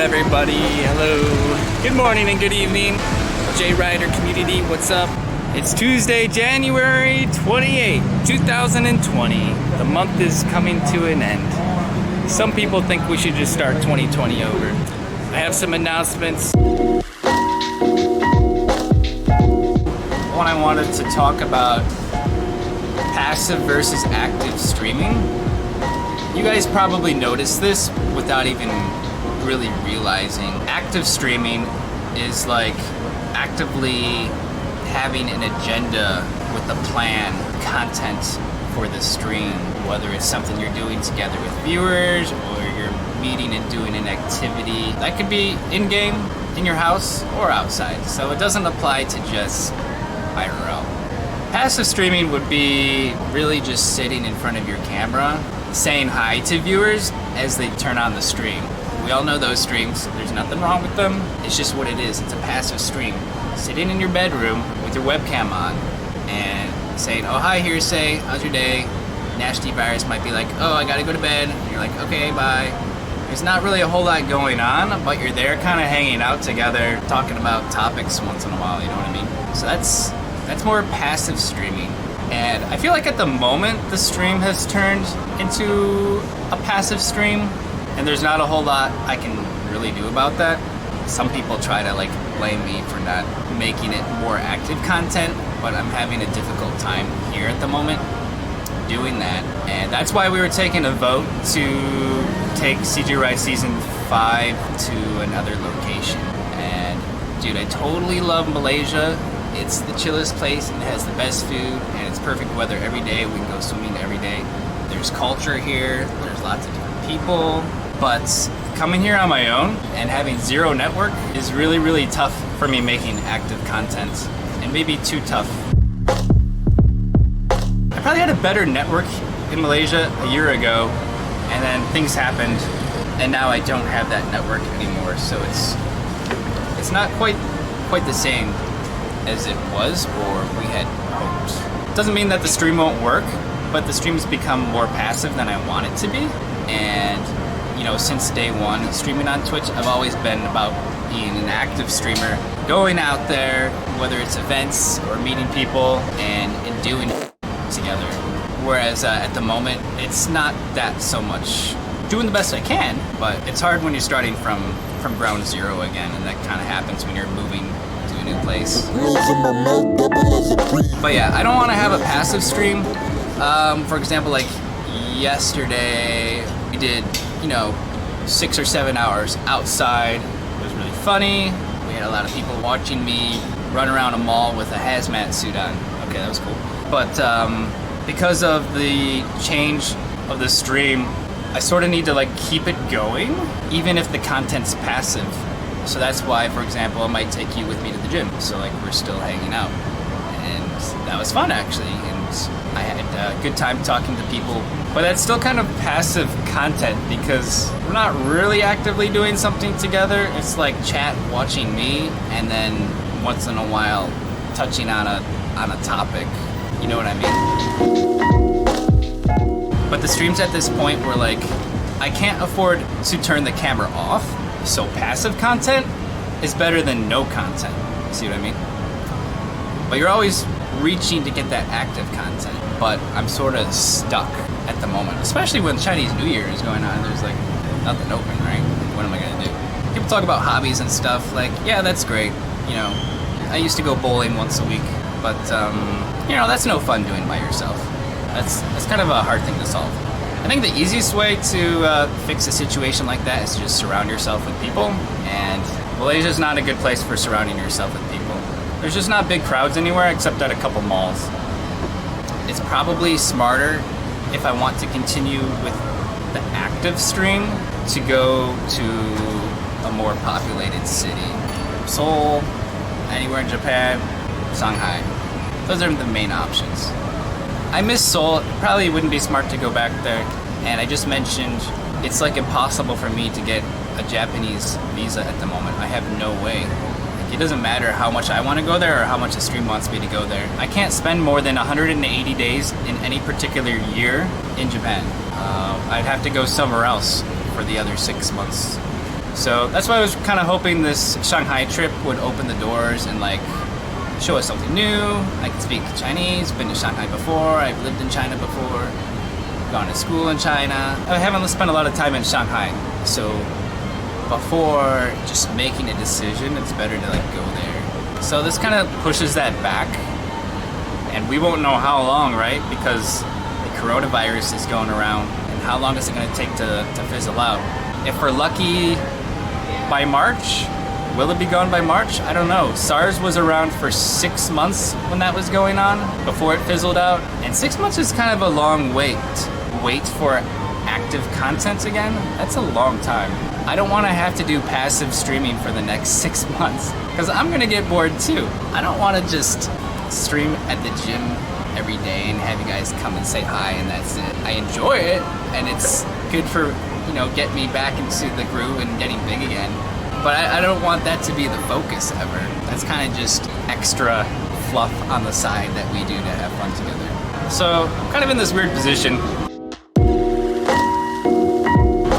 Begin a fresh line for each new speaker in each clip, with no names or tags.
everybody? Hello. Good morning and good evening. CJayride community, what's up? It's Tuesday, January 28, 2020. The month is coming to an end. Some people think we should just start 2020 over. I have some announcements. One, I wanted to talk about passive versus active streaming. You guys probably noticed this without even really realizing. Active streaming is like actively having an agenda with a plan, content for the stream, whether it's something you're doing together with viewers or you're meeting and doing an activity. That could be in-game, in your house, or outside. So it doesn't apply to just IRL. Passive streaming would be really just sitting in front of your camera, saying hi to viewers as they turn on the stream. We all know those streams. There's nothing wrong with them. It's just what it is. It's a passive stream. Sitting in your bedroom with your webcam on and saying, oh, hi, hearsay, how's your day? Nasty virus might be like, oh, I gotta go to bed. And you're like, okay, bye. There's not really a whole lot going on, but you're there kind of hanging out together, talking about topics once in a while, you know what I mean? So that's more passive streaming. And I feel like at the moment, the stream has turned into a passive stream, and there's not a whole lot I can really do about that. Some people try to like blame me for not making it more active content, but I'm having a difficult time here at the moment doing that. And that's why we were taking a vote to take CJayride Season 5 to another location. And dude, I totally love Malaysia. It's the chillest place and it has the best food and it's perfect weather every day. We can go swimming every day. There's culture here, there's lots of different people. But coming here on my own and having zero network is really, really tough for me making active content, and maybe too tough. I probably had a better network in Malaysia a year ago, and then things happened, and now I don't have that network anymore. So it's not quite the same as it was or we had hoped. Doesn't mean that the stream won't work, but the stream's become more passive than I want it to be. And you know, since day one streaming on Twitch, I've always been about being an active streamer, going out there, whether it's events or meeting people and doing together. Whereas at the moment, it's not that so much. Doing the best I can, but it's hard when you're starting from ground zero again, and that kind of happens when you're moving to a new place. But yeah, I don't want to have a passive stream. For example, like yesterday, we did, 6 or 7 hours outside. It was really funny. We had a lot of people watching me run around a mall with a hazmat suit on. Okay, that was cool. But because of the change of the stream, I sort of need to keep it going, even if the content's passive. So that's why, for example, I might take you with me to the gym. So we're still hanging out. And that was fun, actually. And I had a good time talking to people. But that's still kind of passive content because we're not really actively doing something together. It's like chat watching me and then once in a while touching on a topic. You know what I mean? But the streams at this point were I can't afford to turn the camera off. So passive content is better than no content. See what I mean? But you're always reaching to get that active content. But I'm sort of stuck at the moment, especially when Chinese New Year is going on. There's nothing open, right? What am I gonna do? People talk about hobbies and stuff. Yeah, that's great. I used to go bowling once a week, but that's no fun doing by yourself. That's kind of a hard thing to solve. I think the easiest way to fix a situation like that is to just surround yourself with people. And Malaysia's not a good place for surrounding yourself with people. There's just not big crowds anywhere except at a couple malls. It's probably smarter if I want to continue with the active stream to go to a more populated city. Seoul, anywhere in Japan, Shanghai. Those are the main options. I miss Seoul. It probably wouldn't be smart to go back there. And I just mentioned it's impossible for me to get a Japanese visa at the moment. I have no way. It doesn't matter how much I want to go there or how much the stream wants me to go there. I can't spend more than 180 days in any particular year in Japan. I'd have to go somewhere else for the other 6 months. So that's why I was kind of hoping this Shanghai trip would open the doors and like show us something new. I can speak Chinese, been to Shanghai before, I've lived in China before, gone to school in China. I haven't spent a lot of time in Shanghai, so before just making a decision, it's better to like go there. So this kind of pushes that back, and we won't know how long, right? Because the coronavirus is going around, and how long is it going to take to fizzle out? If we're lucky by March, will it be gone by March? I don't know. SARS was around for 6 months when that was going on, before it fizzled out. And 6 months is kind of a long wait. Wait for active content again? That's a long time. I don't want to have to do passive streaming for the next 6 months, because I'm going to get bored too. I don't want to just stream at the gym every day and have you guys come and say hi and that's it. I enjoy it, and it's good for, you know, get me back into the groove and getting big again. But I don't want that to be the focus ever. That's kind of just extra fluff on the side that we do to have fun together. So I'm kind of in this weird position.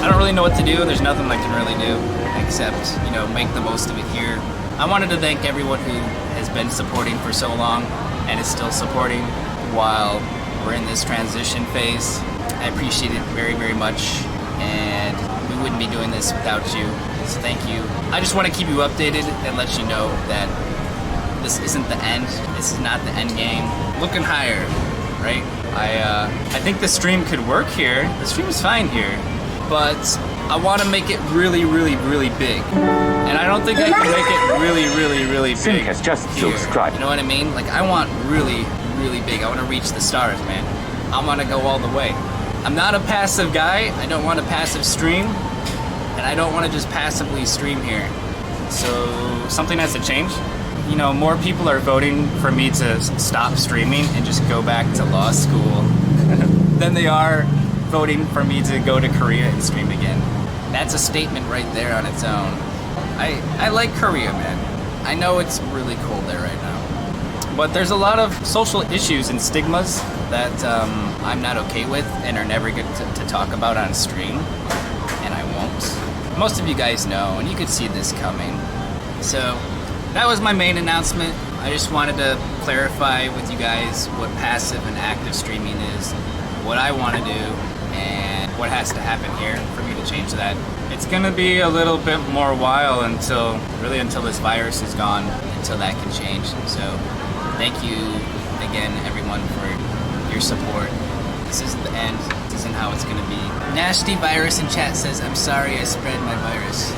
I don't really know what to do. There's nothing I can really do except, you know, make the most of it here. I wanted to thank everyone who has been supporting for so long and is still supporting while we're in this transition phase. I appreciate it very, very much, and we wouldn't be doing this without you. So thank you. I just want to keep you updated and let you know that this isn't the end. This is not the end game. Looking higher, right? I think the stream could work here. The stream is fine here, but I want to make it really, really, really big. And I don't think I can make it really, really, really big
has just
here.
subscribed.
You know what I mean? Like, I want really, really big. I want to reach the stars, man. I want to go all the way. I'm not a passive guy. I don't want a passive stream. And I don't want to just passively stream here. So something has to change. You know, more people are voting for me to stop streaming and just go back to law school than they are voting for me to go to Korea and stream again. That's a statement right there on its own. I like Korea, man. I know it's really cold there right now. But there's a lot of social issues and stigmas that I'm not okay with and are never good to talk about on stream. And I won't. Most of you guys know, and you could see this coming. So that was my main announcement. I just wanted to clarify with you guys what passive and active streaming is, what I want to do, and what has to happen here for me to change that. It's gonna be a little bit more while until this virus is gone, until that can change. So thank you again, everyone, for your support. This isn't the end. This isn't how it's gonna be. Nasty Virus in chat says, I'm sorry I spread my virus.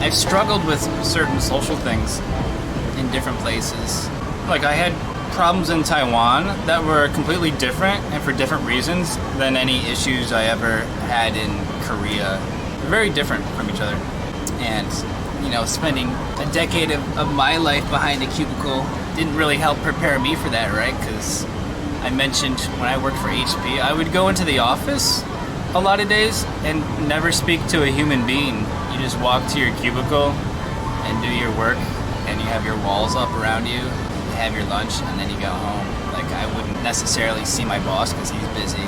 I've struggled with certain social things in different places. Like, I had problems in Taiwan that were completely different and for different reasons than any issues I ever had in Korea. They're very different from each other. And, you know, spending a decade of my life behind a cubicle didn't really help prepare me for that, right? Because I mentioned when I worked for HP, I would go into the office a lot of days and never speak to a human being. You just walk to your cubicle and do your work, and you have your walls up around you, you have your lunch, and then you go home. Like, I wouldn't necessarily see my boss because he's busy.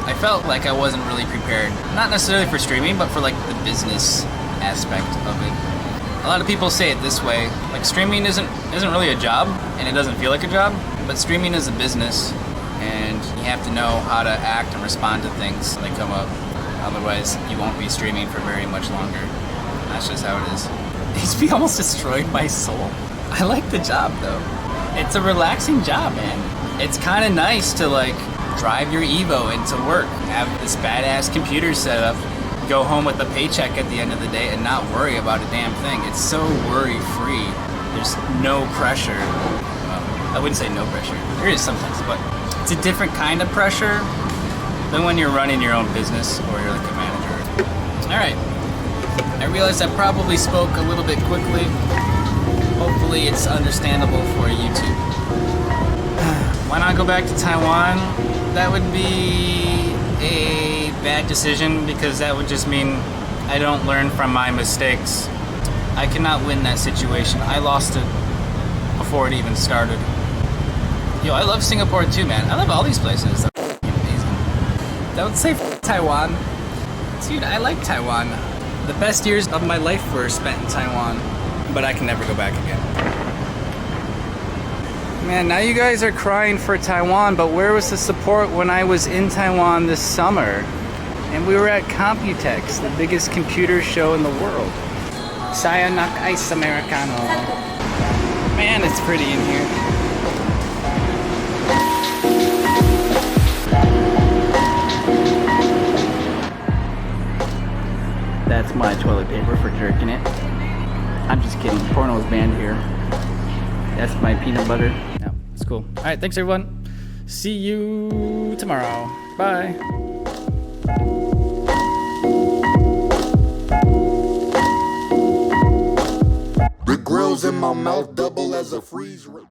I felt like I wasn't really prepared, not necessarily for streaming, but for like the business aspect of it. A lot of people say it this way, like, streaming isn't really a job, and it doesn't feel like a job, but streaming is a business, and you have to know how to act and respond to things when they come up. Otherwise, you won't be streaming for very much longer. That's just how it is. HP almost destroyed my soul. I like the job, though. It's a relaxing job, man. It's kind of nice to, like, drive your Evo into work, have this badass computer set up, go home with a paycheck at the end of the day and not worry about a damn thing. It's so worry-free. There's no pressure. Well, I wouldn't say no pressure. There is sometimes, but it's a different kind of pressure than when you're running your own business or you're like a manager. All right. I realized I probably spoke a little bit quickly. Hopefully it's understandable for YouTube. Why not go back to Taiwan? That would be a bad decision, because that would just mean I don't learn from my mistakes. I cannot win that situation. I lost it before it even started. Yo, I love Singapore too, man. I love all these places. They're amazing. Don't say Taiwan. Dude, I like Taiwan. The best years of my life were spent in Taiwan, but I can never go back again. Man, now you guys are crying for Taiwan, but where was the support when I was in Taiwan this summer? And we were at Computex, the biggest computer show in the world. Sayonak Ice Americano. Man, it's pretty in here. That's my toilet paper for jerking it. I'm just kidding. Porno is banned here. That's my peanut butter. No, it's cool. All right, thanks everyone. See you tomorrow. Bye.
Big grills in my mouth, double as a freeze rate.